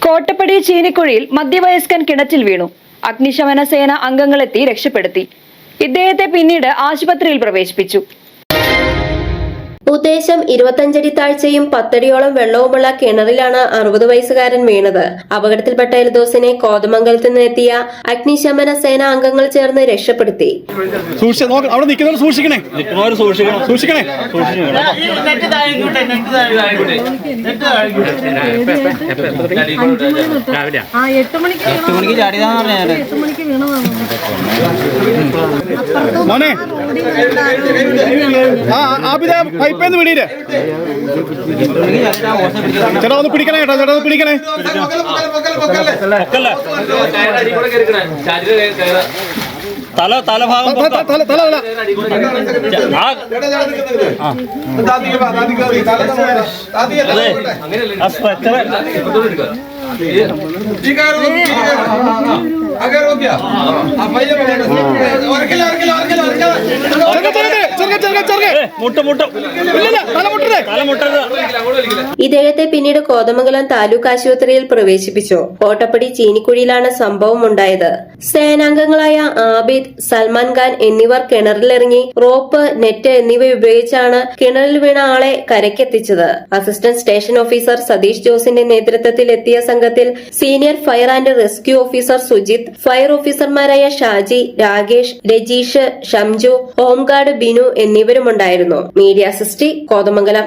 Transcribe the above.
കോട്ടപ്പടി ചീനിക്കുഴിയിൽ മധ്യവയസ്കൻ കിണറ്റിൽ വീണു. അഗ്നിശമന സേന അംഗങ്ങളെത്തി രക്ഷപ്പെടുത്തി. ഇദ്ദേഹത്തെ പിന്നീട് ആശുപത്രിയിൽ പ്രവേശിപ്പിച്ചു. ഉദ്ദേശം 25 അടി താഴ്ചയും 10 അടിയോളം വെള്ളവുമുള്ള കിണറിലാണ് 60 വയസ്സുകാരൻ വീണത്. അപകടത്തിൽപ്പെട്ട എൽദോസിനെ കോതമംഗലത്ത് നിന്നെത്തിയ അഗ്നിശമന സേന അംഗങ്ങൾ ചേർന്ന് രക്ഷപ്പെടുത്തി. സൂക്ഷിക്കണേ. മോനെ പൈപ്പേന്ന് വിടീര് ചേട്ടാ, ഒന്ന് പിടിക്കണേ കേട്ടോ, ചേട്ടാ ഒന്ന് പിടിക്കണേ. തലഭാഗം ഇദ്ദേഹത്തെ പിന്നീട് കോതമംഗലം താലൂക്ക് ആശുപത്രിയിൽ പ്രവേശിപ്പിച്ചു. കോട്ടപ്പടി ചീനിക്കുഴിയിലാണ് സംഭവം ഉണ്ടായത്. സേനാംഗങ്ങളായ ആബിദ്, സൽമാൻ ഖാൻ എന്നിവർ കിണറിലിറങ്ങി റോപ്പ്, നെറ്റ് എന്നിവ ഉപയോഗിച്ചാണ് കിണറിൽ വീണ ആളെ കരയ്ക്കെത്തിച്ചത്. അസിസ്റ്റന്റ് സ്റ്റേഷൻ ഓഫീസർ സതീഷ് ജോസിന്റെ നേതൃത്വത്തിൽ എത്തിയ സംഘത്തിൽ senior fire and rescue officer Sujith, fire ഓഫീസർമാരായ ഷാജി, രാകേഷ്, രജീഷ്, ഷംജു, ഹോംഗാർഡ് ബിനു എന്നിവരുമുണ്ടായിരുന്നു. മീഡിയ സിസ്റ്റി, കോതമംഗലം.